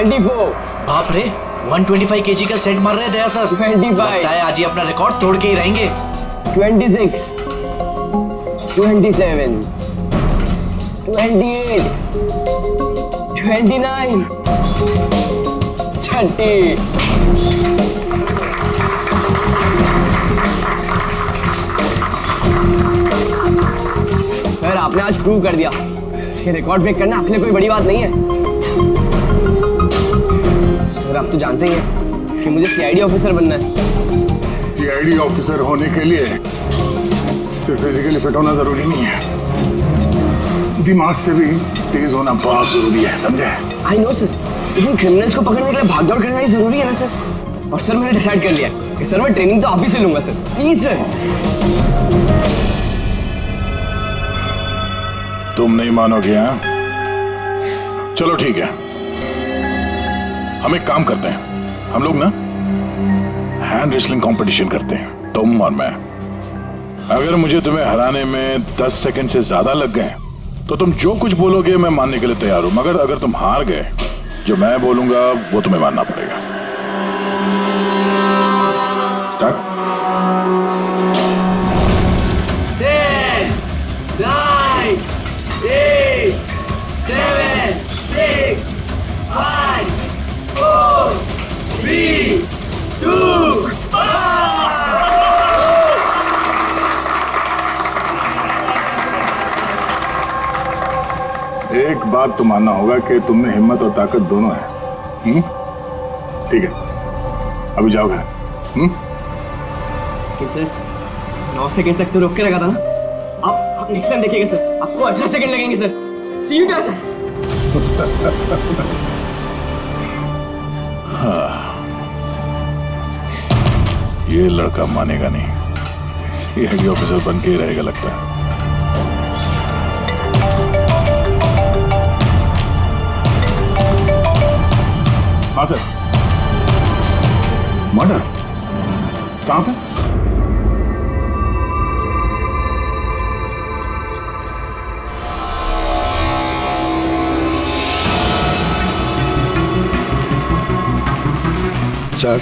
24। बाप रे, 125 kg का सेट मार रहे दया सर। 25। लगता है आज ही अपना रिकॉर्ड तोड़ के ही रहेंगे। 26, 27, 28, 29, 30। सर आपने आज प्रूव कर दिया कि रिकॉर्ड ब्रेक करना आपके लिए कोई बड़ी बात नहीं है। सर आप तो जानते ही हैं कि मुझे सीआईडी ऑफिसर बनना है। सीआईडी ऑफिसर होने के लिए सिर्फ फिजिकली फिट होना जरूरी नहीं है, दिमाग से भी तेज होना बहुत जरूरी है, समझे? आई नो सर, लेकिन क्रिमिनल्स को पकड़ने के लिए भागदौड़ करना ही जरूरी है ना सर। और सर मैंने डिसाइड कर लिया कि सर मैं ट्रेनिंग तो आप ही से लूंगा सर, प्लीज सर। तुम नहीं मानोगे? हाँ, चलो ठीक है, हम एक काम करते हैं, हम लोग ना हैंड रेसलिंग कंपटीशन करते हैं, तुम और मैं। अगर मुझे तुम्हें हराने में 10 सेकंड से ज्यादा लग गए तो तुम जो कुछ बोलोगे मैं मानने के लिए तैयार हूं, मगर अगर तुम हार गए, जो मैं बोलूंगा वो तुम्हें मानना पड़ेगा। स्टार्ट। 10, 9, 8, 7, 6, 5, 4, 3, 2, 1। एक बात तो मानना होगा कि तुम में हिम्मत और ताकत दोनों है। ठीक है, अभी जाओ घर। सर 9 सेकंड तक तो रोक के लगा था ना, आप नेक्स्ट टाइम देखिएगा सर, आपको 18 सेकंड लगेंगे सर। C you sir. हाँ, ये लड़का मानेगा नहीं, सीआईडी ऑफिसर बन के ही रहेगा लगता है। हाँ सर। मर्डर कहाँ पे? सर,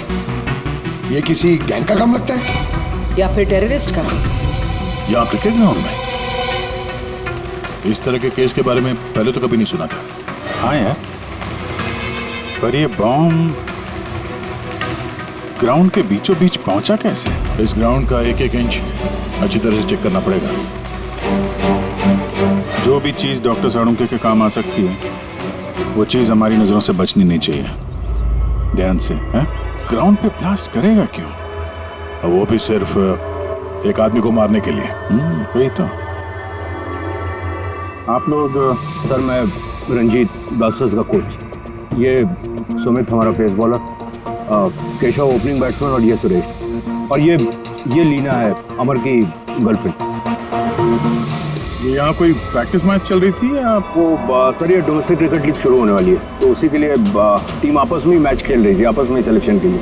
ये किसी गैंग का काम लगता है या फिर टेररिस्ट का? यहाँ क्रिकेट ग्राउंड में इस तरह के केस के बारे में पहले तो कभी नहीं सुना था। हाँ यार, पर ये बॉम्ब ग्राउंड के बीचों बीच पहुंचा कैसे? इस ग्राउंड का एक एक इंच अच्छी तरह से चेक करना पड़ेगा। जो भी चीज डॉक्टर साड़ुंके के काम आ सकती है, वो चीज हमारी नजरों से बचनी नहीं चाहिए। ध्यान से, हैं? ग्राउंड पे ब्लास्ट करेगा क्यों? और वो भी सिर्फ एक आदमी को मारने के लिए। वही तो। आप लोग, सर मैं रंजीत, ब्लास्टर्स का कोच, ये सुमित हमारा pace bowler, Keshav opening batsman, और ये सुरेश, और ये लीना है अमर की गर्लफ्रेंड। ये यहाँ कोई प्रैक्टिस मैच चल रही थी या वो सर ये डोमेस्टिक क्रिकेट लीग शुरू होने वाली है, तो उसी के लिए टीम आपस में ही मैच खेल रही थी, आपस में सिलेक्शन के लिए।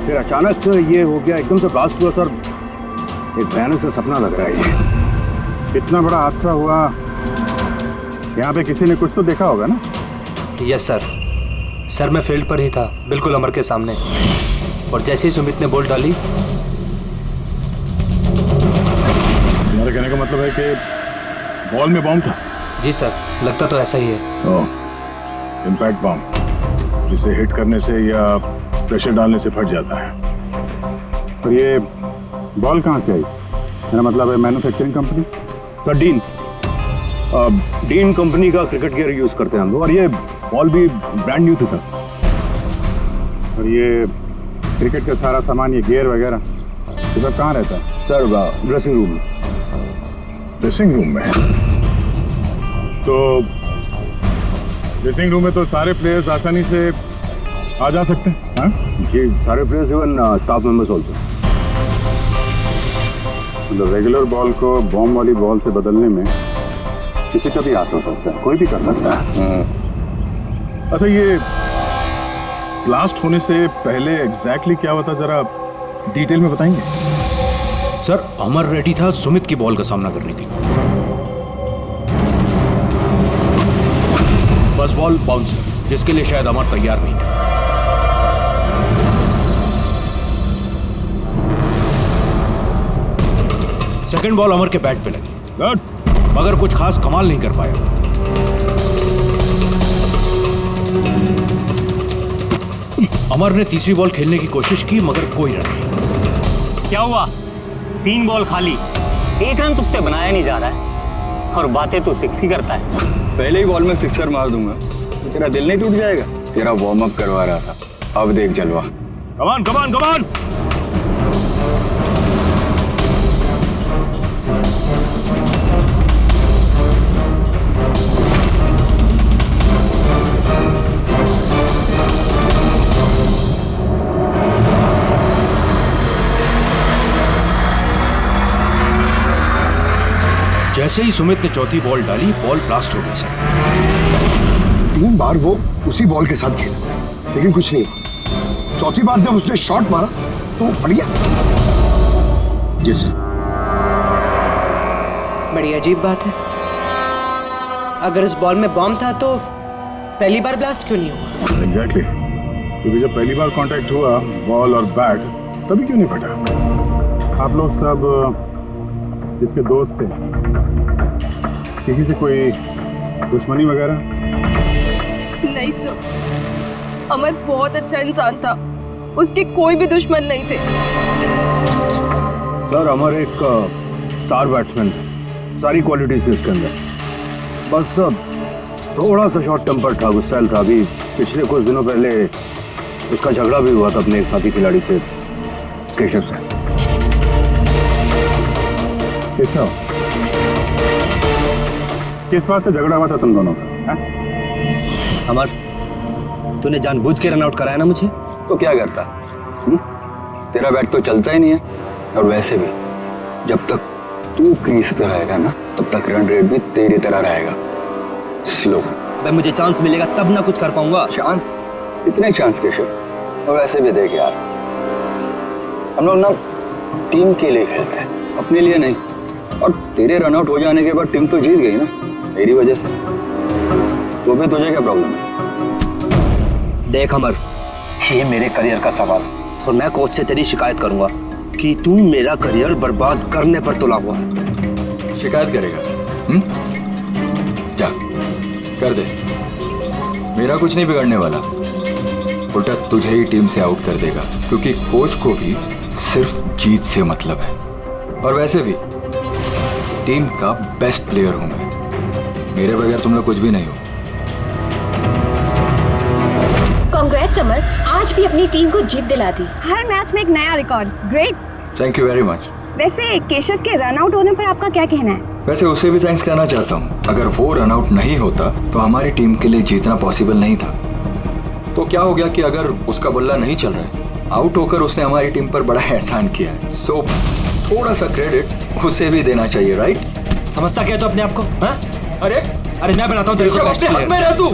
फिर अचानक ये हो गया, एकदम से ब्लास्ट हुआ सर। एक भयानक सा सपना लग रहा है ये। इतना बड़ा हादसा हुआ, यहाँ पे किसी ने कुछ तो देखा होगा ना? Yes sir. सर मैं फील्ड पर ही था, बिल्कुल अमर के सामने, और जैसे ही सुमित ने बॉल डाली। तुम्हारे कहने का मतलब है कि बॉल में बॉम्ब था? जी सर, लगता तो ऐसा ही है। इम्पैक्ट बॉम्ब, जिसे हिट करने से या प्रेशर डालने से फट जाता है। और ये बॉल कहाँ से आई? मेरा मतलब है manufacturing company? Sir dean company का क्रिकेट गियर यूज करते हैं हम लोग, और ये बॉल भी ब्रांड न्यू था। और ये क्रिकेट का सारा सामान, ये गियर वगैरह, ये सब कहाँ रहता है? सर ड्रेसिंग रूम में। ड्रेसिंग रूम में? तो ड्रेसिंग रूम में तो सारे प्लेयर्स आसानी से आ जा सकते हैं? हाँ जी, सारे players, even staff members also. मतलब रेगुलर बॉल को बॉम्ब वाली बॉल से बदलने में किसी का भी हाथ हो सकता है, कोई भी कर सकता है। अच्छा, ये ब्लास्ट होने से पहले एग्जैक्टली क्या हुआ था, जरा डिटेल में बताएंगे? सर अमर रेडी था सुमित की बॉल का सामना करने के लिए। फर्स्ट बॉल बाउंसर, जिसके लिए शायद अमर तैयार नहीं था। सेकंड बॉल अमर के बैट पे लगी, गुड, मगर कुछ खास कमाल नहीं कर पाया। अमर ने तीसरी बॉल खेलने की कोशिश की मगर कोई रन नहीं। क्या हुआ? 3 बॉल खाली, 1 रन तुझसे बनाया नहीं जा रहा है और बातें तू 6 की करता है। पहले ही बॉल में सिक्सर मार दूंगा तो तेरा दिल नहीं टूट जाएगा? तेरा वार्म अप करवा रहा था, अब देख जलवा। कमान कमान कमान। जैसे ही सुमित ने चौथी बॉल डाली, बॉल ब्लास्ट हो गई सर। 3 बार वो उसी बॉल के साथ खेला लेकिन कुछ नहीं हुआ। चौथी बार जब उसने शॉट मारा तो वो फट गया। जी सर। बड़ी अजीब बात है। अगर इस बॉल में बॉम्ब था तो पहली बार ब्लास्ट क्यों नहीं हुआ? एग्जैक्टली, क्योंकि जब पहली बार कांटेक्ट हुआ बॉल और बैट, तभी क्यों नहीं फटा? आप लोग सब जिसके दोस्त थे, किसी से कोई दुश्मनी वगैरह? नहीं सर, अमर बहुत अच्छा इंसान था, उसके कोई भी दुश्मन नहीं थे। सर अमर एक स्टार बैट्समैन है, सारी क्वालिटीज थी उसके अंदर, बस थोड़ा सा शॉर्ट टेम्पर था, गुस्सैल था। अभी पिछले कुछ दिनों पहले उसका झगड़ा भी हुआ था अपने एक साथी खिलाड़ी से, केशव से। केशव, किस बात से झगड़ा हुआ था तुम दोनों का? अमर, तूने जानबूझ के रन आउट कराया ना मुझे? तो क्या करता? तेरा बैट तो चलता ही नहीं है, और वैसे भी जब तक तू क्रीज पे रहेगा ना, तब तक रन रेट भी तेरी तरह रहेगा, स्लो। भाई मुझे चांस मिलेगा तब ना कुछ कर पाऊंगा। चांस? इतने चांस केशव? और वैसे भी देख यार, हम लोग ना टीम के लिए खेलते हैं, अपने लिए नहीं। और तेरे रन आउट हो जाने के बाद टीम तो जीत गई ना, मेरी वजह से। तो भी तुझे क्या प्रॉब्लम है? देख अमर, ये मेरे करियर का सवाल है और मैं कोच से तेरी शिकायत करूंगा कि तू मेरा करियर बर्बाद करने पर तुला हुआ है। शिकायत करेगा? जा कर दे, मेरा कुछ नहीं बिगड़ने वाला, उल्टा तुझे ही टीम से आउट कर देगा, क्योंकि कोच को भी सिर्फ जीत से मतलब है। और वैसे भी टीम का बेस्ट प्लेयर हूं मैं, मेरे बगैर तुम लोग कुछ भी नहीं हो। कांग्रेट्स अमर, आज भी अपनी टीम को जीत दिला दी। हर मैच में एक नया record, great. Thank you very much. वैसे केशव के रन आउट होने पर आपका क्या कहना है? वैसे उसे भी थैंक्स कहना चाहता हूँ, अगर वो रन आउट नहीं होता तो हमारी टीम के लिए जीतना पॉसिबल नहीं था। तो क्या हो गया कि अगर उसका बल्ला नहीं चल रहा है, आउट होकर उसने हमारी टीम पर बड़ा एहसान किया है, सो थोड़ा सा क्रेडिट उसे भी देना चाहिए, राइट? समझता क्या तो अपने आप को? हाँ? अरे अरे मैं बनाता हूँ तेरे को बेस्ट प्लेयर। में रह तू,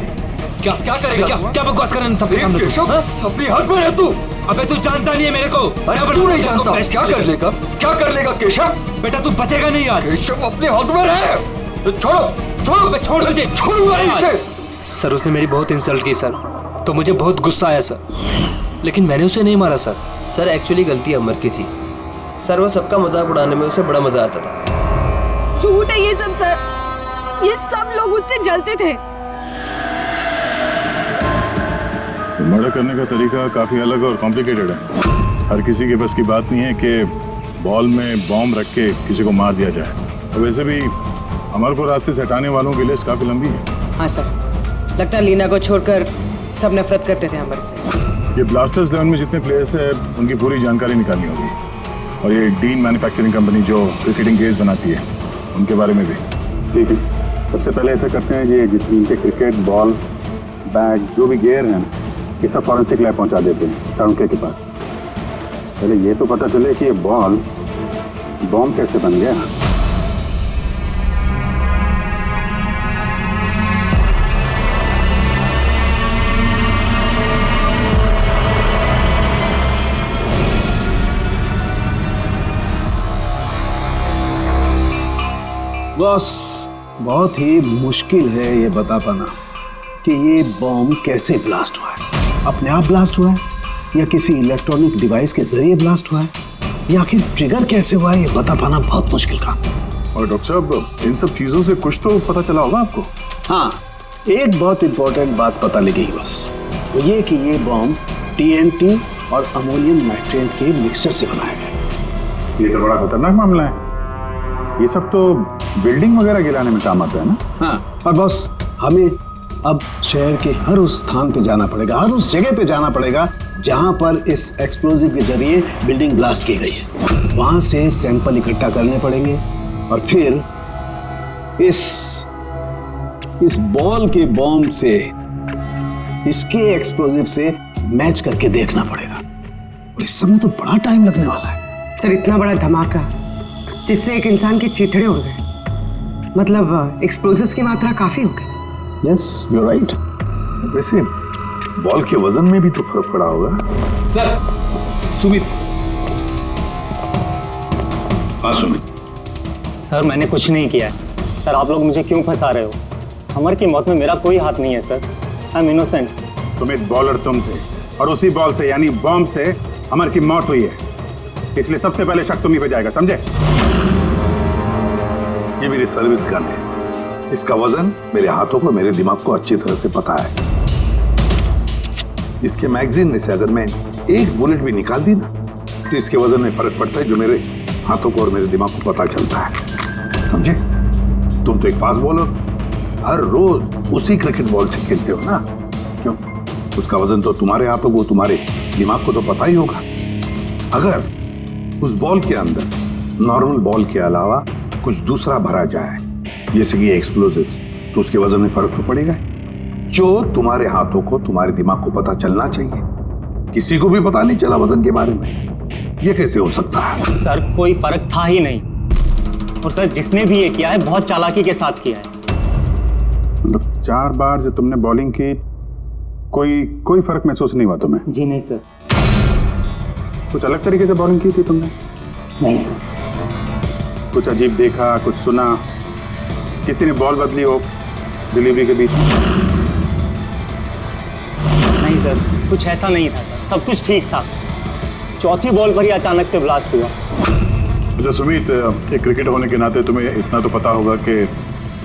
क्या क्या करेगा? क्या बकवास कर रहा है सबके सामने तू? हाँ? अपनी हद में रह तू। अबे तू जानता नहीं है मेरे को। अरे तू नहीं जानता, क्या कर लेगा? क्या कर लेगा केशव? बेटा तू बचेगा नहीं यार। केशव अपने हद में रह, तो छोड़ो छोड़ मुझे, छोड़ूंगा इसे। सर उसने मेरी बहुत इंसल्ट की सर, तो मुझे बहुत गुस्सा आया सर, लेकिन मैंने उसे नहीं मारा सर। सर एक्चुअली गलती अमर की थी सर, वो सबका मजाक उड़ाने में उसे बड़ा मजा आता था। झूठ है ये सब सर, ये सब लोग उससे जलते थे। मर्डर करने का तरीका काफी अलग और कॉम्प्लिकेटेड है। हर किसी के बस की बात नहीं है कि बॉल में बॉम्ब रख के किसी को मार दिया जाए। तो वैसे भी अमर को रास्ते से हटाने वालों की लिस्ट काफी लंबी है। हाँ सर, लगता है लीना को छोड़कर सब नफरत करते थे अमर से। ये ब्लास्टर्स 11 में जितने प्लेयर्स हैं उनकी पूरी जानकारी निकालनी होगी, और ये डीन मैन्युफैक्चरिंग कंपनी जो क्रिकेटिंग गेयर्स बनाती है उनके बारे में भी। ठीक है, सबसे पहले ऐसा करते हैं, ये जितने इनके क्रिकेट बॉल बैग जो भी गेयर हैं ये सब फॉरेंसिक लैब पहुंचा देते हैं सारुके के पास। पहले ये तो पता चले कि ये बॉल बॉम्ब कैसे बन गया। बॉस, बहुत ही मुश्किल है ये बता पाना कि ये बॉम्ब कैसे ब्लास्ट हुआ है। अपने आप ब्लास्ट हुआ है या किसी इलेक्ट्रॉनिक डिवाइस के जरिए ब्लास्ट हुआ है या आखिर ट्रिगर कैसे हुआ है, ये बता पाना बहुत मुश्किल काम है। और डॉक्टर साहब, इन सब चीजों से कुछ तो पता चला होगा आपको? हाँ, एक बहुत इंपॉर्टेंट बात पता लगी बस, वो ये कि ये बॉम्ब TNT और अमोनियम नाइट्रेट के मिक्सचर से बनाया गया। ये तो बड़ा खतरनाक मामला है। ये सब तो बिल्डिंग वगैरह गिराने में काम आता है ना? हाँ, और बॉस हमें अब शहर के हर उस स्थान पे जाना पड़ेगा, हर उस जगह पे जाना पड़ेगा जहां पर इस एक्सप्लोजिव के जरिए बिल्डिंग ब्लास्ट की गई है। वहां से सैंपल इकट्ठा करने पड़ेंगे और फिर इस बॉल के बॉम्ब से इसके एक्सप्लोजिव से मैच करके देखना पड़ेगा और इस सब में तो बड़ा टाइम लगने वाला है। सर, इतना बड़ा धमाका जिससे एक इंसान के चीथड़े उड़ गए, मतलब एक्सप्लोजिव्स की मात्रा काफी होगी। Yes, you are right. वैसे बॉल के वजन में भी तो फर्क पड़ा होगा। सर, सुमित। हाँ सुमित। सर मैंने कुछ नहीं किया है। सर आप लोग मुझे क्यों फंसा रहे हो? अमर की मौत में मेरा कोई हाथ नहीं है sir. I am innocent. Sumit, bowler तुम थे और उसी बॉल से यानी बॉम्ब से अमर की मौत हुई है, इसलिए सबसे पहले शक तुम्ही पे जाएगा, समझे? ये मेरी सर्विस गन है, इसका वजन मेरे हाथों को, मेरे दिमाग को अच्छी तरह से पता है। इसके मैगजीन में से अगर मैं एक बुलेट भी निकाल दी ना तो इसके वजन में फर्क पड़ता है, जो मेरे हाथों को और मेरे दिमाग को पता चलता है, समझे? तुम तो एक फास्ट बॉलर, हर रोज उसी क्रिकेट बॉल से खेलते हो ना, क्यों? उसका वजन तो तुम्हारे हाथों को, तुम्हारे दिमाग को तो पता ही होगा। अगर उस बॉल के अंदर नॉर्मल बॉल के अलावा कुछ दूसरा भरा जाए, जैसे कि एक्सप्लोजिव, तो उसके वजन में फर्क तो पड़ेगा। जो तुम्हारे हाथों को, तुम्हारे दिमाग को पता चलना चाहिए, किसी को भी पता नहीं चला वजन के बारे में, ये कैसे हो सकता है? सर कोई फर्क था ही नहीं, और सर जिसने भी ये किया है बहुत चालाकी के साथ किया है। मतलब 4 बार जो तुमने बॉलिंग की, कोई फर्क महसूस नहीं हुआ तुम्हें? जी नहीं सर। कुछ अलग तरीके से बॉलिंग की थी तुमने? नहीं सर। कुछ अजीब देखा, कुछ सुना, किसी ने बॉल बदली हो डिलीवरी के बीच? नहीं सर, कुछ ऐसा नहीं था, सब कुछ ठीक था। चौथी बॉल पर ही अचानक से ब्लास्ट हुआ। अच्छा सुमित, एक क्रिकेटर होने के नाते तुम्हें इतना तो पता होगा कि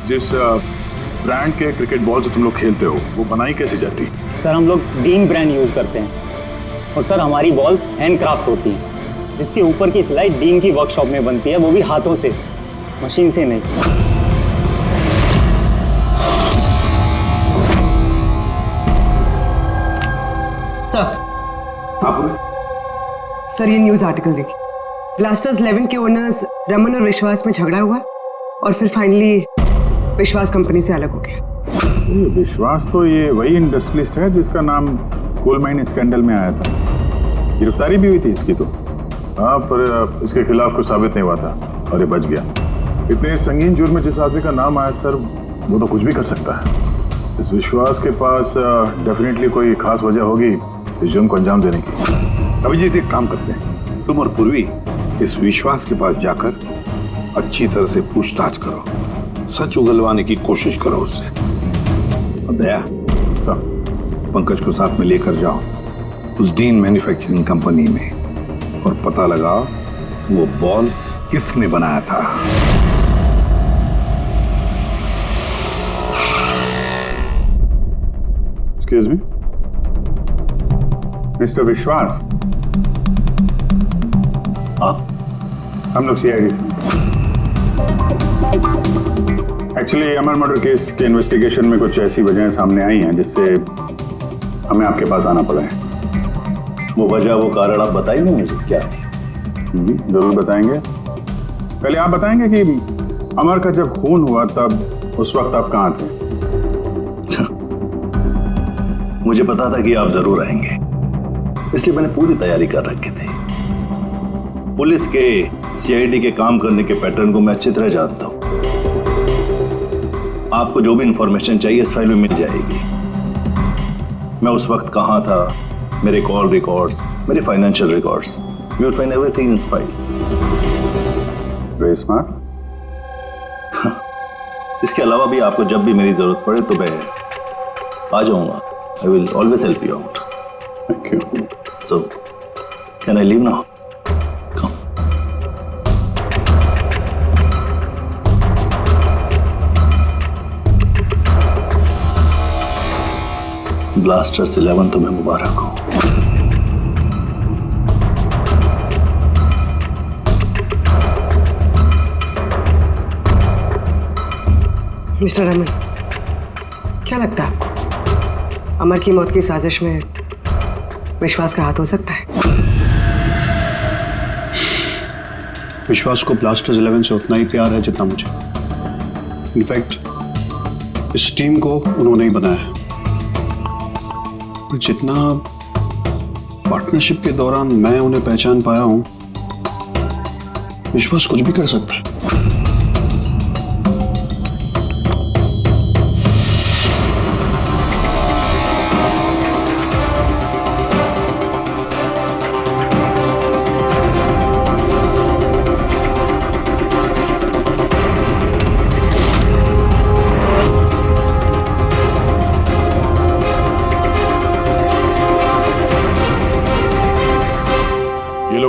जिस ब्रांड के क्रिकेट बॉल से तुम लोग खेलते हो वो बनाई कैसे जाती? सर हम लोग डीन ब्रांड यूज करते हैं, और सर हमारी बॉल्स हैंडक्राफ्ट होती हैं, जिसके ऊपर की सिलाई डीन की वर्कशॉप में बनती है, वो भी हाथों से, मशीन से नहीं। सर ये न्यूज आर्टिकल देखिए। ब्लास्टर्स 11 के ओनर्स रमन और विश्वास में झगड़ा हुआ और फिर फाइनली विश्वास कंपनी से अलग हो गया। विश्वास तो ये वही इंडस्ट्रियलिस्ट है जिसका नाम कोल माइन स्कैंडल में आया था, गिरफ्तारी भी हुई थी इसकी तो। हाँ, पर इसके खिलाफ कुछ साबित नहीं हुआ था और ये बच गया। इतने संगीन जुर्म में जिस आदमी का नाम आया सर, वो तो कुछ भी कर सकता है। इस विश्वास के पास डेफिनेटली कोई खास वजह होगी इस जुर्म को अंजाम देने की। अभिजीत, एक काम करते हैं, तुम और पूर्वी इस विश्वास के पास जाकर अच्छी तरह से पूछताछ करो, सच उगलवाने की कोशिश करो उससे। और दया, पंकज को साथ में लेकर जाओ उस डीन मैन्युफैक्चरिंग कंपनी में और पता लगाओ वो बॉल किसने बनाया था। एक्सक्यूज मी, मिस्टर विश्वास, आप? हम लोग CID से। एक्चुअली अमर मर्डर केस के इन्वेस्टिगेशन में कुछ ऐसी वजहें सामने आई हैं जिससे हमें आपके पास आना पड़ा है। वो वजह, वो कारण आप बताएंगे मुझे क्या? जरूर बताएंगे। पहले आप बताएंगे कि अमर का जब खून हुआ तब उस वक्त आप कहाँ थे? मुझे पता था कि आप जरूर आएंगे, इसलिए मैंने पूरी तैयारी कर रखी थी। पुलिस के, CID के काम करने के पैटर्न को मैं अच्छी तरह जानता हूं। आपको जो भी इंफॉर्मेशन चाहिए इस फाइल में मिल जाएगी। मैं उस वक्त कहां था, मेरे कॉल रिकॉर्ड्स, मेरे financial records, you will find everything in this file. Very smart. इसके अलावा भी आपको जब भी मेरी जरूरत पड़े तो मैं आ जाऊंगा. I will always help you out. Thank you. So, can I leave now? Come. Blasters 11 तुम्हें मुबारक हो. मिस्टर रमन, क्या लगता है आपको अमर की मौत की साजिश में विश्वास का हाथ हो सकता है? विश्वास को ब्लास्टर्स 11 से उतना ही प्यार है जितना मुझे. इनफैक्ट इस टीम को उन्होंने ही बनाया है. जितना पार्टनरशिप के दौरान मैं उन्हें पहचान पाया हूं, विश्वास कुछ भी कर सकता है.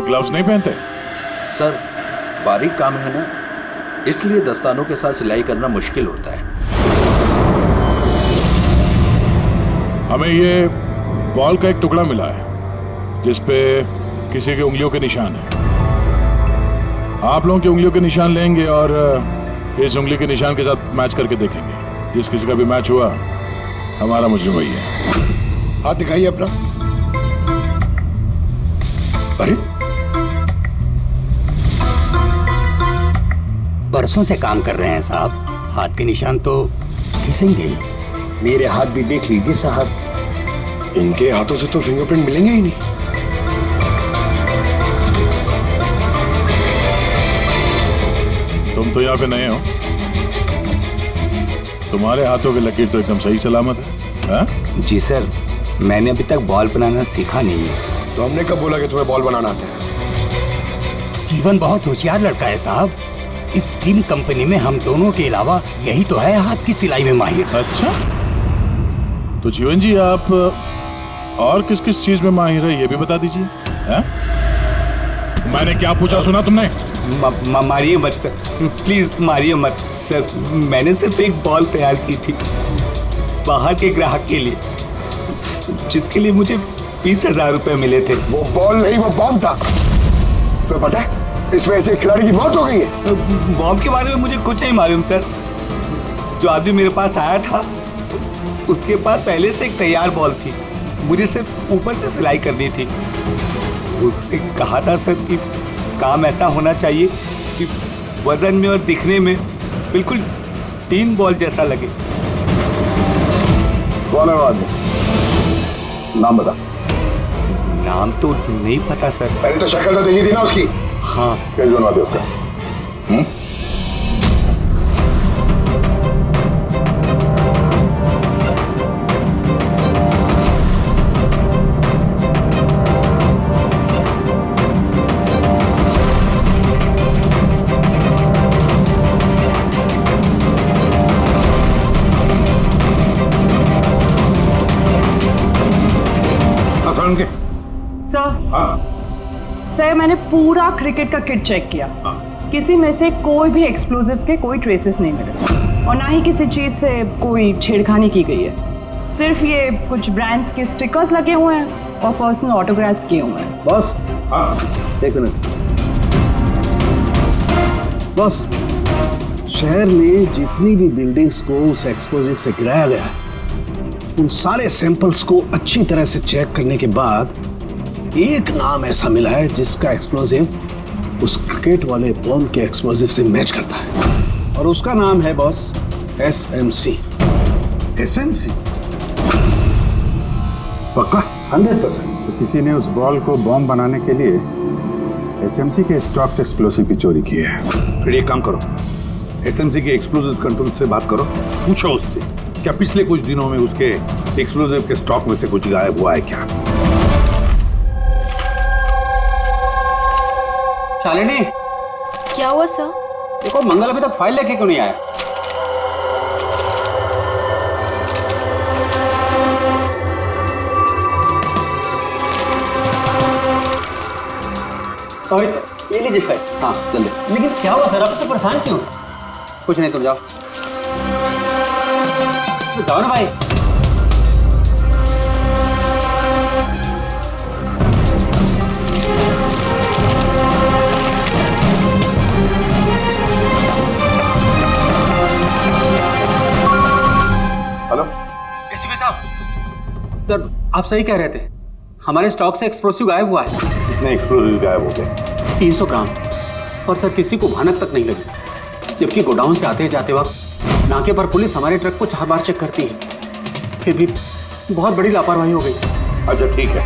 ग्लव्स नहीं पहनते? सर, बारीक काम है ना, इसलिए दस्तानों के साथ सिलाई करना मुश्किल होता है. हमें ये बॉल का एक टुकड़ा मिला है जिस पे किसी की उंगलियों के निशान है. आप लोगों की उंगलियों के निशान लेंगे और इस उंगली के निशान के साथ मैच करके देखेंगे. जिस किसी का भी मैच हुआ, हमारा मुजरिम वही है. हाथ दिखाइए अपना. अरे बरसों से काम कर रहे हैं साहब, हाथ के निशान तो घिसेंगे. मेरे हाथ भी देख लीजिए साहब. इनके हाथों से तो फिंगरप्रिंट मिलेंगे ही नहीं. तुम तो यहाँ पे नए हो, तुम्हारे हाथों की लकीर तो एकदम सही सलामत है. हा? जी सर, मैंने अभी तक बॉल बनाना सीखा नहीं है. तो हमने कब बोला कि तुम्हें बॉल बनाना आता है? जीवन बहुत होशियार लड़का है साहब. इस टीम कंपनी में हम दोनों के अलावा यही तो है हाथ की सिलाई में माहिर. अच्छा, तो जीवन जी आप और किस किस चीज में माहिर है ये भी बता दीजिए. मैंने क्या पूछा सुना तुमने? मारिए मत सर, प्लीज मारिए मत सर. मैंने सिर्फ एक बॉल तैयार की थी बाहर के ग्राहक के लिए, जिसके लिए मुझे 20,000 रुपए मिले थे. वो बॉल नहीं, वो बॉम्ब था. तो पता है इस वजह से खिलाड़ी की मौत हो गई है. बॉम्ब के बारे में मुझे कुछ नहीं मालूम सर. जो आदमी मेरे पास आया था उसके पास पहले से एक तैयार बॉल थी, मुझे सिर्फ ऊपर से सिलाई करनी थी. उसने कहा था सर कि काम ऐसा होना चाहिए कि वजन में और दिखने में बिल्कुल 3 बॉल जैसा लगे. कौन है वो आदमी? नाम बता. नाम तो नहीं पता सर. पहले तो शक्ल तो देखी थी ना उसकी. हाँ. क्या बनवा दे उसका? सर, मैंने पूरा क्रिकेट का किट चेक किया. किसी में से कोई भी एक्सप्लोजिव्स के कोई ट्रेसेस नहीं मिले और ना ही किसी चीज से कोई छेड़खानी की गई है. सिर्फ ये कुछ ब्रांड्स के स्टिकर्स लगे हुए हैं और पर्सनल ऑटोग्राफ्स किए हुए हैं. बॉस, एक मिनट. बॉस, शहर में जितनी भी बिल्डिंग्स को उस एक्सप्लोजिव से गिराया गया, उन सारे सैंपल्स को अच्छी तरह से चेक करने के बाद एक नाम ऐसा मिला है जिसका एक्सप्लोजिव उस क्रिकेट वाले बॉम्ब के एक्सप्लोजिव से मैच करता है, और उसका नाम है बॉस SMC. SMC? पक्का? 100%. तो किसी ने उस बॉल को बॉम्ब बनाने के लिए SMC के स्टॉक से एक्सप्लोसिव की चोरी की है. फिर एक काम करो, SMC के एक्सप्लोसिव कंट्रोल से बात करो, पूछो उससे क्या पिछले कुछ दिनों में उसके एक्सप्लोसिव के स्टॉक में से कुछ गायब हुआ है क्या. शालिनी, क्या हुआ सर? देखो, मंगल अभी तक फाइल लेके क्यों नहीं आया? सॉरी सर, ये लीजिए फाइल। हाँ जल्दी। लेकिन क्या हुआ सर, आप तो परेशान क्यों? कुछ नहीं, तुम जाओ। तो जाओ ना भाई। हेलो एसीपी साहब, सर आप सही कह रहे थे, हमारे स्टॉक से एक्सप्लोसिव गायब हुआ है। कितने एक्सप्लोजिव गायब हो गए? 300 ग्राम। और सर किसी को भनक तक नहीं लगी, जबकि गोडाउन से आते जाते वक्त नाके पर पुलिस हमारे ट्रक को 4 बार चेक करती है, फिर भी बहुत बड़ी लापरवाही हो गई। अच्छा ठीक है,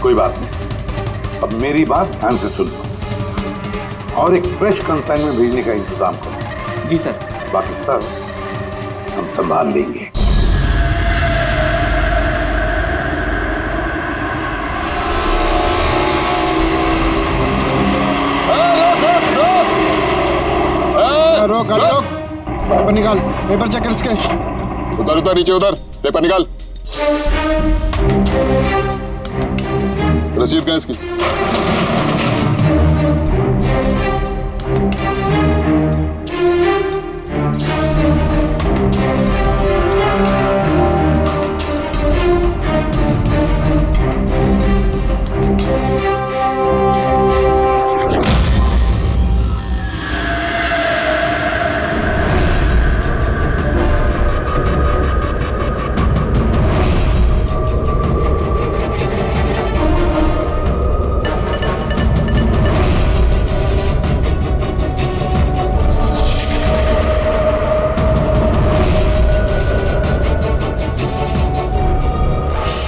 कोई बात नहीं। अब मेरी बात ध्यान से सुन लो और एक फ्रेश कंसाइनमेंट भेजने का इंतजाम करो। जी सर। बाकी सब हम संभाल लेंगे। रोक रोक, पेपर निकाल, पेपर चेक कर इसके। उधर उधर नीचे उधर, पेपर निकाल। रसीद कहाँ इसकी?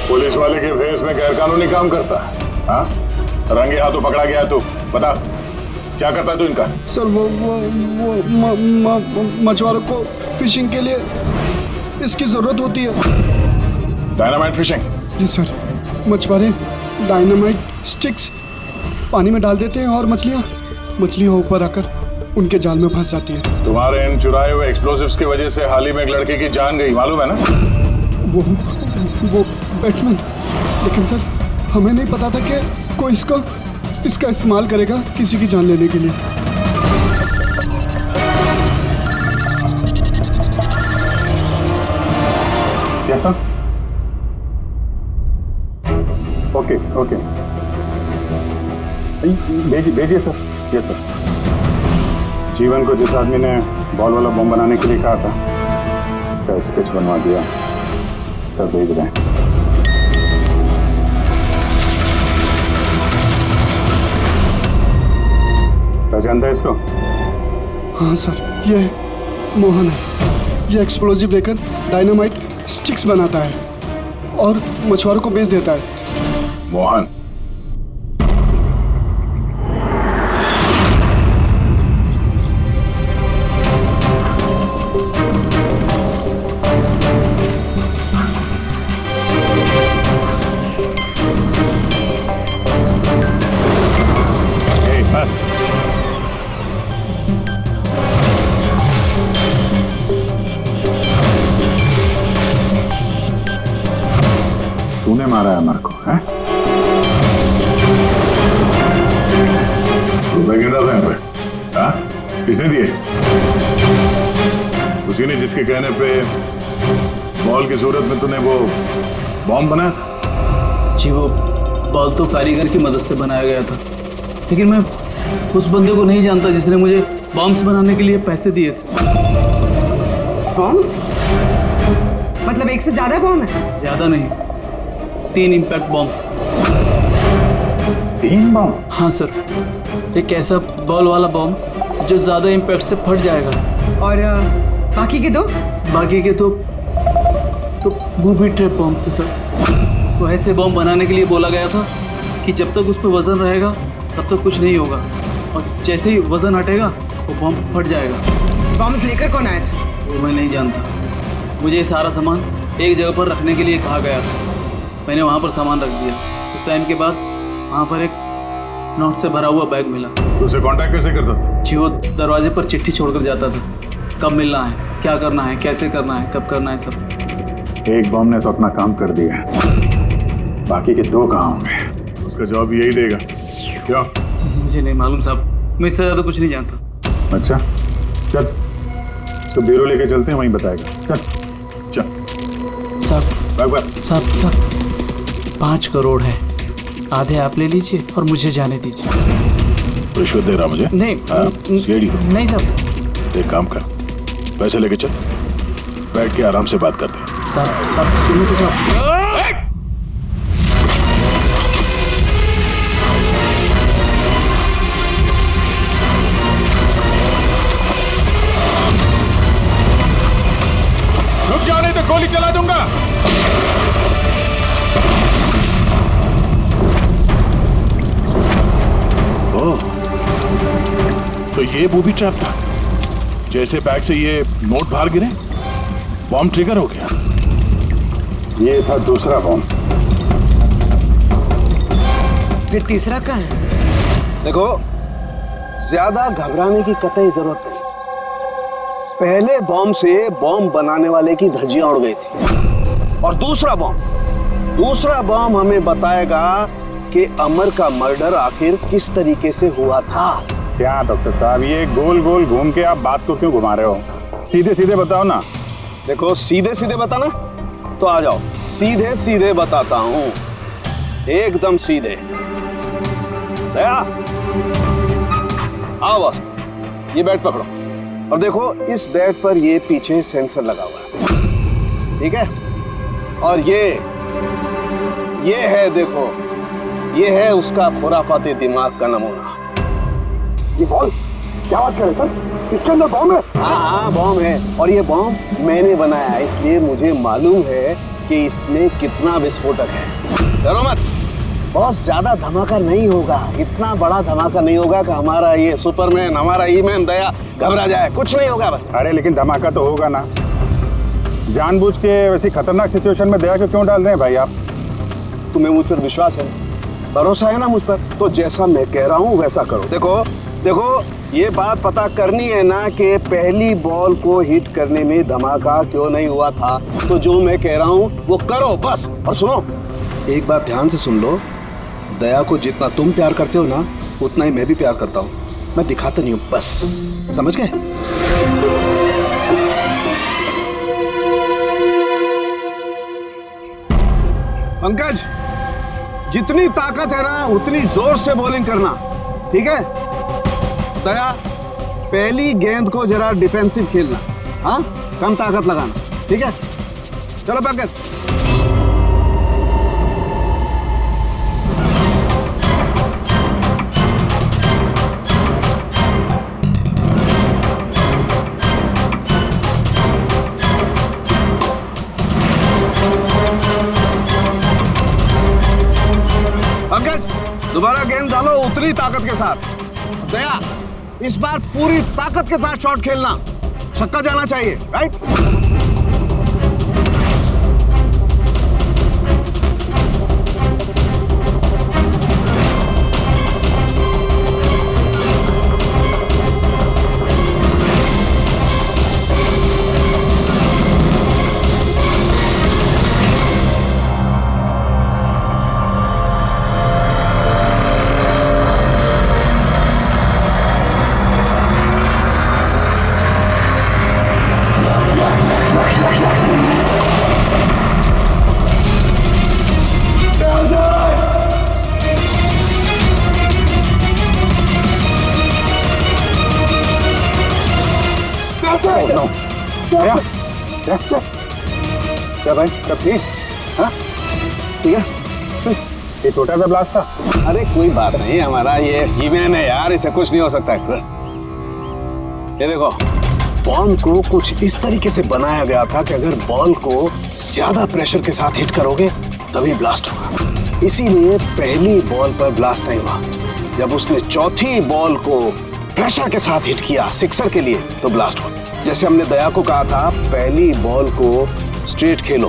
पुलिस वाले के भेस में गैरकानूनी काम करता है? हाँ, रंगे हाथों पकड़ा गया तू, बता क्या करता है तू इनका? सर वो मछुआरों को फिशिंग के लिए इसकी जरूरत होती है। Dynamite fishing? जी सर, मछुआरे डायनामाइट स्टिक्स पानी में डाल देते हैं और मछलियाँ ऊपर आकर उनके जाल में फंस जाती है। तुम्हारे इन चुराए हुए एक्सप्लोसिव्स की वजह से हाल ही में एक लड़के की जान गई, मालूम है ना? वो बैट्समैन, लेकिन सर हमें नहीं पता था कि कोई इसका इस्तेमाल करेगा किसी की जान लेने के लिए। कैसा? ओके ओके, भेजिए सर। Yes sir. जीवन को जिस आदमी ने बॉल वाला बम बनाने के लिए कहा था, उसका स्केच बनवा दिया सर, भेज रहे हैं। पहचानता है इसको? हाँ सर, ये मोहन है। ये एक्सप्लोजिव लेकर डायनामाइट स्टिक्स बनाता है और मछुआरों को बेच देता है। मोहन? बस तूने मारा है अमर को, हैं? रुपए गिन रहा था यहाँ पे? हाँ? किसने दिए? उसी ने जिसके कहने पे बॉल की सूरत में तूने वो बॉम्ब बनाया? जी वो बॉल तो कारीगर की मदद से बनाया गया था, लेकिन मैं उस बंदे को नहीं जानता जिसने मुझे बॉम्ब्स बनाने के लिए पैसे दिए थे। बॉम्ब्स? मतलब एक से ज्यादा बॉम्ब है? ज्यादा नहीं, 3 इम्पैक्ट बॉम्ब्स। 3 बॉम्ब? हाँ सर, एक ऐसा बॉल वाला बॉम्ब जो ज्यादा इम्पैक्ट से फट जाएगा। और बाकी के दो? बाकी के तो बूबी ट्रैप बॉम्ब थे सर। वो ऐसे बॉम्ब बनाने के लिए बोला गया था कि जब तक उस पर वजन रहेगा तब तक कुछ नहीं होगा, और जैसे ही वजन हटेगा वो बॉम्ब फट जाएगा। बॉम्ब्स लेकर कौन आया था? वो मैं नहीं जानता, मुझे ये सारा सामान एक जगह पर रखने के लिए कहा गया था। मैंने वहाँ पर सामान रख दिया। उस टाइम के बाद वहाँ पर एक नोट से भरा हुआ बैग मिला। उसे कांटेक्ट कैसे करता था? जी वो दरवाजे पर चिट्ठी छोड़कर जाता था, कब मिलना है, क्या करना है, कैसे करना है, कब करना है, सब। एक बॉम्ब ने तो अपना काम कर दिया, बाकी के 2 कहाँ होंगे? उसका जवाब यही देगा। क्यों? मुझे नहीं मालूम साहब, मैं इससे ज़्यादा कुछ नहीं जानता। अच्छा चल, तो ब्यूरो लेके चलते हैं, वहीं बताएगा। चल चल साहब 5 करोड़ है, आधे आप ले लीजिए और मुझे जाने दीजिए। रिश्वत दे रहा मुझे? नहीं नहीं साहब। एक काम कर, पैसे लेके चल, बैठ के आराम से बात करते हैं। साहब सुनो तो साहब। रुक जाओ नहीं तो गोली चला दूंगा। ओह, तो ये बूबी ट्रैप था। जैसे बैग से ये नोट बाहर गिरे, बॉम्ब ट्रिगर हो गया। ये था दूसरा बॉम्ब। फिर तीसरा कहाँ है? देखो, ज्यादा घबराने की कतई जरूरत नहीं। पहले बॉम्ब से बॉम्ब बनाने वाले की धज्जियां उड़ गई थी, और दूसरा बॉम्ब हमें बताएगा कि अमर का मर्डर आखिर किस तरीके से हुआ था। क्या डॉक्टर साहब, ये गोल गोल घूम के आप बात को क्यों घुमा रहे हो? सीधे सीधे बताओ ना। देखो, सीधे सीधे बताना तो आ जाओ, सीधे सीधे बताता हूं, एकदम सीधे। दया, आओ बस, ये बेड पकड़ो और देखो, इस बेड पर ये पीछे सेंसर लगा हुआ है, ठीक है? और ये है, देखो, ये है उसका खुराफाती दिमाग का नमूना। ये बॉम्ब, क्या बात कर रहे सर? इसके अंदर बॉम्ब है? हाँ, बॉम्ब है, और ये बॉम्ब मैंने बनाया, इसलिए मुझे मालूम है कि इसमें कितना विस्फोटक है। डरो मत, बहुत ज्यादा धमाका नहीं होगा, इतना बड़ा धमाका नहीं होगा कि हमारा ये सुपरमैन, हमारा ईमैन दया घबरा जाए, कुछ नहीं होगा। अरे लेकिन धमाका तो होगा ना। जानबूझ के वैसी खतरनाक सिचुएशन में दया को क्यों डाल रहे हैं भाई आप? तुम्हें मुझ पर विश्वास है, भरोसा है ना मुझ पर? तो जैसा मैं कह रहा हूँ वैसा करो। देखो, ये बात पता करनी है ना कि पहली बॉल को हिट करने में धमाका क्यों नहीं हुआ था, तो जो मैं कह रहा हूँ वो करो बस। और सुनो, एक बात ध्यान से सुन लो, दया को जितना तुम प्यार करते हो ना, उतना ही मैं भी प्यार करता हूँ। मैं दिखाता नहीं हूँ, बस समझ गए? पंकज, जितनी ताकत है ना उतनी जोर से बॉलिंग करना, ठीक है? दया, पहली गेंद को जरा डिफेंसिव खेलना, हाँ, कम ताकत लगाना, ठीक है? चलो पंकज। पंकज, दोबारा गेंद डालो उतनी ताकत के साथ। दया, इस बार पूरी ताकत के साथ शॉट खेलना, छक्का जाना चाहिए, राइट? क्या भाई, सब ठीक? हाँ, ठीक है। ये छोटा सा ब्लास्ट था। अरे कोई बात नहीं, हमारा ये ईमैन है यार, इसे कुछ नहीं हो सकता है। ये देखो, बॉम्ब को कुछ इस तरीके से बनाया गया था कि अगर बॉल को ज्यादा प्रेशर के साथ हिट करोगे तभी ब्लास्ट होगा। इसीलिए पहली बॉल पर ब्लास्ट नहीं हुआ। जब उसने चौथी बॉल को प्रेशर के साथ हिट किया सिक्सर के लिए, तो ब्लास्ट हुआ। जैसे हमने दया को कहा था, पहली बॉल को स्ट्रेट खेलो,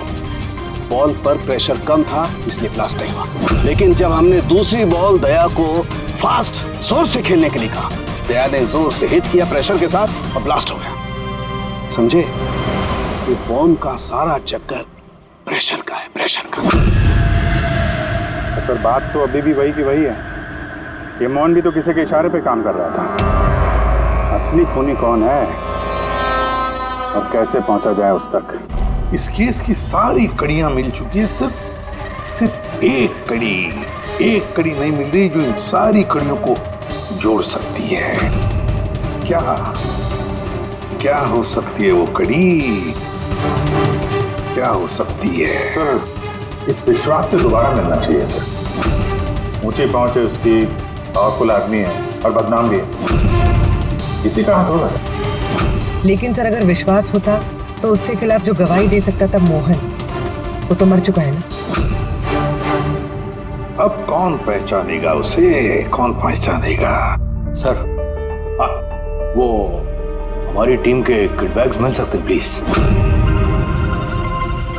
बॉल पर प्रेशर कम था इसलिए ब्लास्ट नहीं हुआ। लेकिन जब हमने दूसरी बॉल दया को फास्ट जोर से खेलने के लिए कहा, दया ने जोर से हिट किया प्रेशर के साथ और ब्लास्ट हो गया। समझे? ये बॉम्ब का सारा चक्कर प्रेशर का है, प्रेशर का। सर, बात तो अभी भी वही की वही है ये मोहन भी तो किसी के इशारे पे काम कर रहा था। असली खूनी कौन है और कैसे पहुंचा जाए उस तक? इस केस की सारी कड़ियां मिल चुकी है, सिर्फ एक कड़ी नहीं मिल रही जो इन सारी कड़ियों को जोड़ सकती है। क्या हो सकती है वो कड़ी? क्या हो सकती है? सर, इस विश्वास से दोबारा मिलना चाहिए सर। ऊंची पहुंच है उसकी, पावरफुल आदमी है और बदनाम भी है, इसी का हाथ होगा सर। लेकिन सर अगर विश्वास होता तो उसके खिलाफ जो गवाही दे सकता था मोहन, वो तो मर चुका है ना। अब कौन पहचानेगा उसे? कौन पहचानेगा? सर वो हमारी टीम के किट बैग्स मिल सकते हैं प्लीज।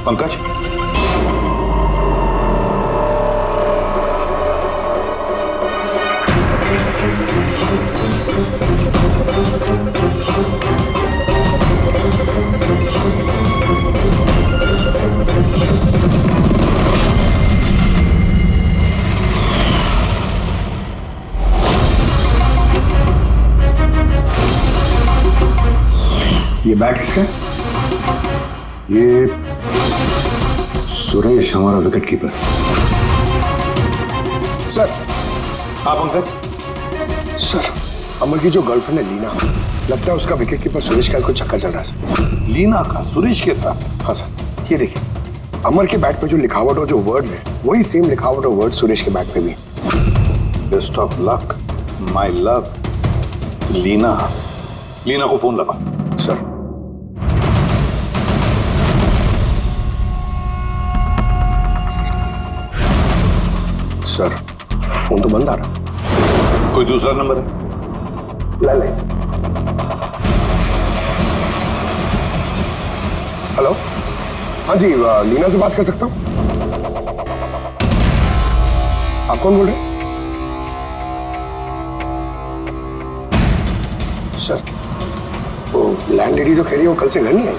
पंकज, ये बैट किसका है? ये सुरेश, हमारा विकेट कीपर। सर। हाँ पंकज। सर, अमर की जो गर्लफ्रेंड है लीना, लगता है उसका विकेट कीपर सुरेश का कोई चक्कर चल रहा है सर। लीना का सुरेश के साथ? हाँ सर, ये देखिए अमर के बैट पे जो लिखावट और जो वर्ड्स है वही सेम लिखावट और वर्ड सुरेश के बैट पे भी। Best of luck my love. Leena को फोन लगा। सर। सर फोन तो बंद आ रहा। कोई दूसरा नंबर है? Landline sir. हेलो, हाँ जी, लीना से बात कर सकता हूँ? आप कौन बोल रहे हैं? सर वो लैंड लेडी जो कह रही है वो कल से घर नहीं आई।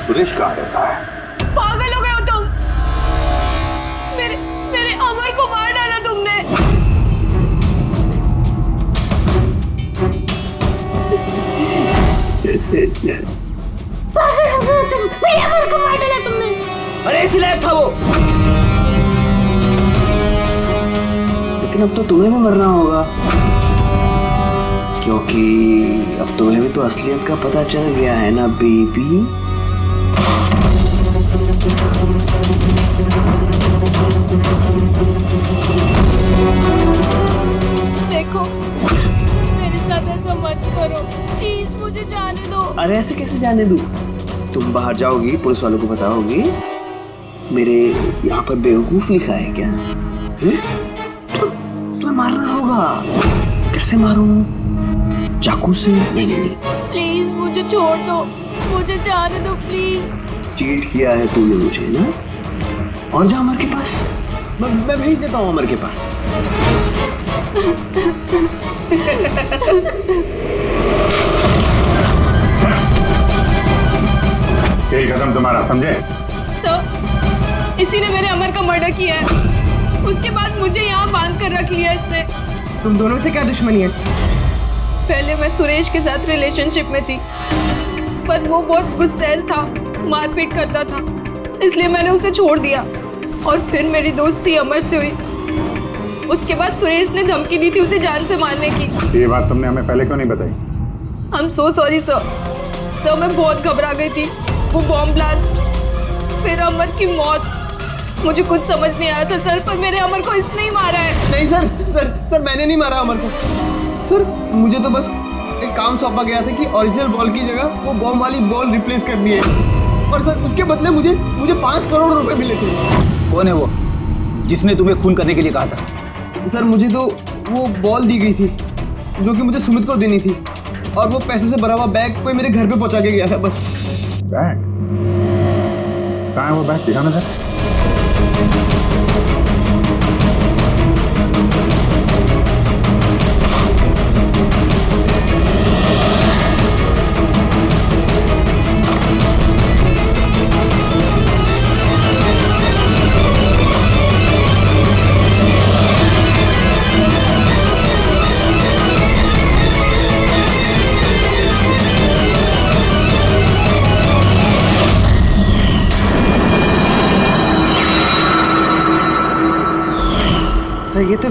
सुरेश कहाँ रहता है? पागल हो गए हो तुम? मेरे अमर को मार डाला तुमने। पागल हो गए हो तुम? मेरे अमर को मार डाला तुमने। अरे इसलिए था वो। लेकिन अब तो तुम्हें भी मरना होगा, क्योंकि अब तुम्हें भी तो असलियत का पता चल गया है ना बेबी। देखो मेरे साथ ऐसा मत करो प्लीज, मुझे जाने दो। अरे ऐसे कैसे जाने दूं? तुम बाहर जाओगी, पुलिस वालों को बताओगी मेरे यहाँ पर बेवकूफ लिखा है क्या? तुम्हें मारना होगा। कैसे मारूं? चाकू से? नहीं। प्लीज मुझे छोड़ दो, मुझे जाने दो प्लीज। चीट किया है तूने मुझे ना? और जा अमर के पास, मैं भेज देता हूँ अमर के पास। यही कदम तुम्हारा, समझे? सर, इसी ने मेरे अमर का मर्डर किया है। उसके बाद मुझे यहाँ बांध कर रख लिया इसने। तुम दोनों से क्या दुश्मनी है? पहले मैं सुरेश के साथ रिलेशनशिप में थी, पर वो बहुत गुस्सैल था, मारपीट करता था, इसलिए मैंने उसे छोड़ दिया। और फिर मेरी दोस्ती अमर से हुई। उसके बाद सुरेश ने धमकी दी थी उसे जान से मारने की। ये बात तुमने हमें पहले क्यों नहीं बताई? I am so sorry sir. मैं बहुत घबरा गई थी। वो बॉम्ब ब्लास्ट, फिर अमर की मौत, मुझे कुछ समझ नहीं आया था सर, पर मेरे अमर को इसने ही मारा है। नहीं सर, मैंने नहीं मारा अमर को। सर मुझे तो बस एक काम सौंपा गया था कि ओरिजिनल बॉल की जगह वो बॉम्ब वाली बॉल रिप्लेस करनी है, और सर उसके बदले मुझे 5 करोड़ रुपए मिले थे। कौन है वो जिसने तुम्हें खून करने के लिए कहा था? सर मुझे तो वो बॉल दी गई थी जो कि मुझे सुमित को देनी थी, और वो पैसों से भरा हुआ बैग कोई मेरे घर पे पहुंचा के गया था बस। बैग? कहाँ है वो बैग? दिखाना था।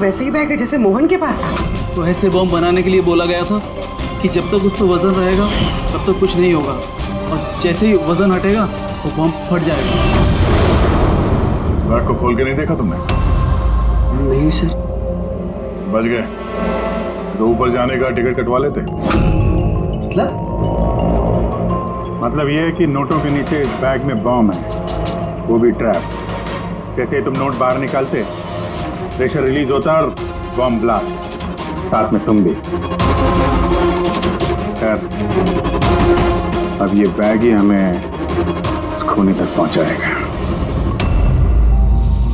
वैसे ही बैग है जैसे मोहन के पास था। तो ऐसे बॉम्ब बनाने के लिए बोला गया था कि जब तक उस पर वजन रहेगा तब तक कुछ नहीं होगा, और जैसे ही वजन हटेगा तो बॉम्ब फट जाएगा। इस बैग को खोल के नहीं देखा तुमने? नहीं सर। बच गए तो ऊपर जाने का टिकट कटवा लेते। मतलब ये है कि नोटों के नीचे इस बैग में बॉम्ब है, वो भी ट्रैप। जैसे ही तुम नोट बाहर निकालते, प्रेशर रिलीज होता और बॉम्ब ब्लास्ट, साथ में तुम भी। खैर, अब ये बैग ही हमें इस खूनी तक पहुंचाएगा।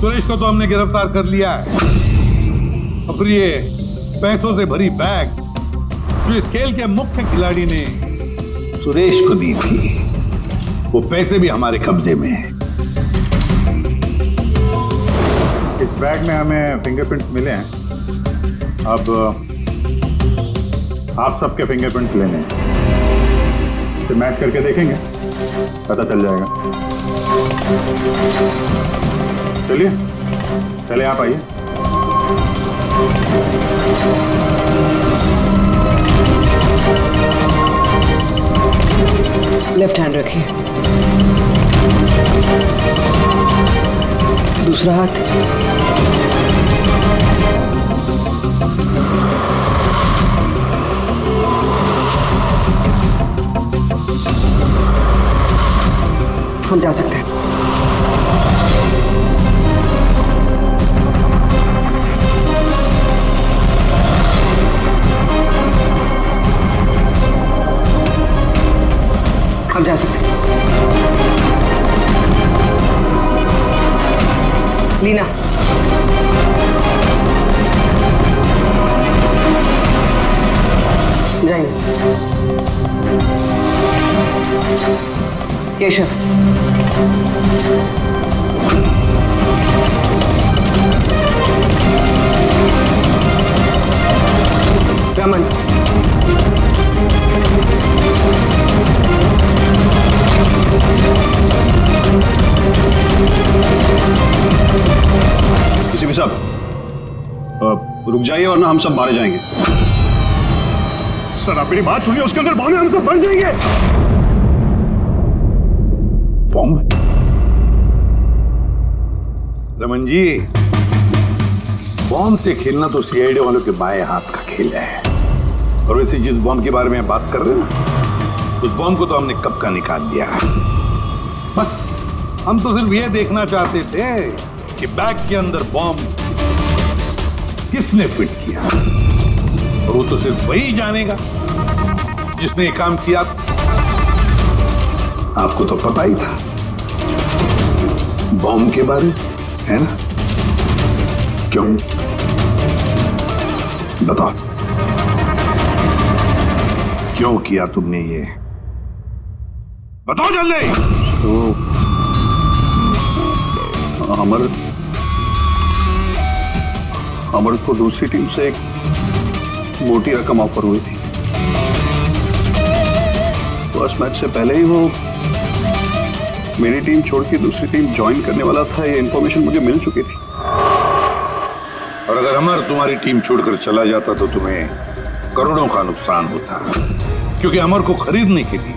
सुरेश को तो हमने गिरफ्तार कर लिया है, और फिर ये पैसों से भरी बैग जो इस खेल के मुख्य खिलाड़ी ने सुरेश को दी थी, वो पैसे भी हमारे कब्जे में हैं। इस बैग में हमें फिंगरप्रिंट्स मिले हैं। अब आप सबके फिंगरप्रिंट्स लेने हैं, फिर मैच करके देखेंगे, पता चल जाएगा। चलिए, चले आप आइए। लेफ्ट हैंड रखिए, दूसरा हाथ। हम जा सकते हैं। हम जा सकते हैं। लीना, जाएंगे। केशव, रमन, किसी भी साहब रुक जाइए वरना हम सब मारे जाएंगे। सर आप मेरी बात सुनिए, उसके अंदर बॉम्ब है, हम सब बन जाएंगे। बॉम्ब? रमन जी, बॉम्ब से खेलना तो सीआईडी वालों के बाएं हाथ का खेल है। और वैसे जिस बॉम्ब के बारे में बात कर रहे हैं ना, उस बॉम्ब को तो हमने कब का निकाल दिया। बस हम तो सिर्फ ये देखना चाहते थे कि बैग के अंदर बॉम्ब किसने फिट किया, और वो तो सिर्फ वही जानेगा जिसने ये काम किया। आपको तो पता ही था बॉम्ब के बारे में, है ना? क्यों बताओ, क्यों किया तुमने ये? बताओ जल्दी। तो अमर को दूसरी टीम से एक मोटी रकम ऑफर हुई थी। फर्स्ट मैच से पहले ही वो मेरी टीम छोड़ के दूसरी टीम ज्वाइन करने वाला था, ये इंफॉर्मेशन मुझे मिल चुकी थी। और अगर अमर तुम्हारी टीम छोड़कर चला जाता तो तुम्हें करोड़ों का नुकसान होता, क्योंकि अमर को खरीदने के लिए,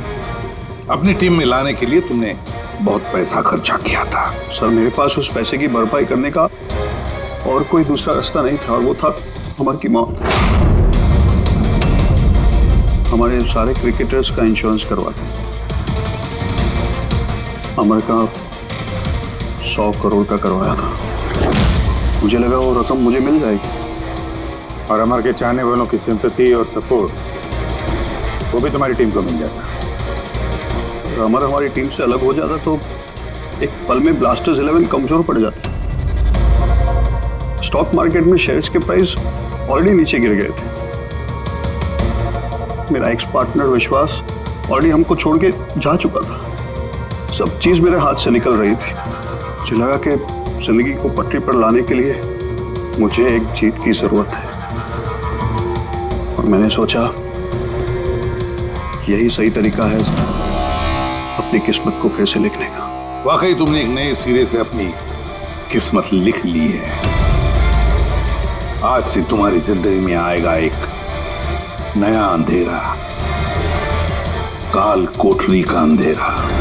अपनी टीम में लाने के लिए तुमने बहुत पैसा खर्चा किया था। सर मेरे पास उस पैसे की भरपाई करने का और कोई दूसरा रास्ता नहीं था, और वो था अमर की मौत। हमारे सारे क्रिकेटर्स का इंश्योरेंस करवा दिया। अमर का 100 करोड़ का करवाया था। मुझे लगा वो रकम मुझे मिल जाएगी, और अमर के चाहने वालों की सिंपैथी और सपोर्ट वो भी तुम्हारी टीम को मिल जाता। अगर अमर हमारी टीम से अलग हो जाता तो एक पल में ब्लास्टर्स 11 कमजोर पड़ जाती। स्टॉक मार्केट में शेयर्स के प्राइस ऑलरेडी नीचे गिर गए थे। मेरा एक्स पार्टनर विश्वास ऑलरेडी हमको छोड़ के जा चुका था। सब चीज मेरे हाथ से निकल रही थी। मुझे लगा कि जिंदगी को पटरी पर लाने के लिए मुझे एक जीत की जरूरत है, और मैंने सोचा यही सही तरीका है अपनी किस्मत को फिर से लिखने का। वाकई तुमने एक नए सिरे से अपनी किस्मत लिख ली है। आज से तुम्हारी जिंदगी में आएगा एक नया अंधेरा, काल कोठरी का अंधेरा।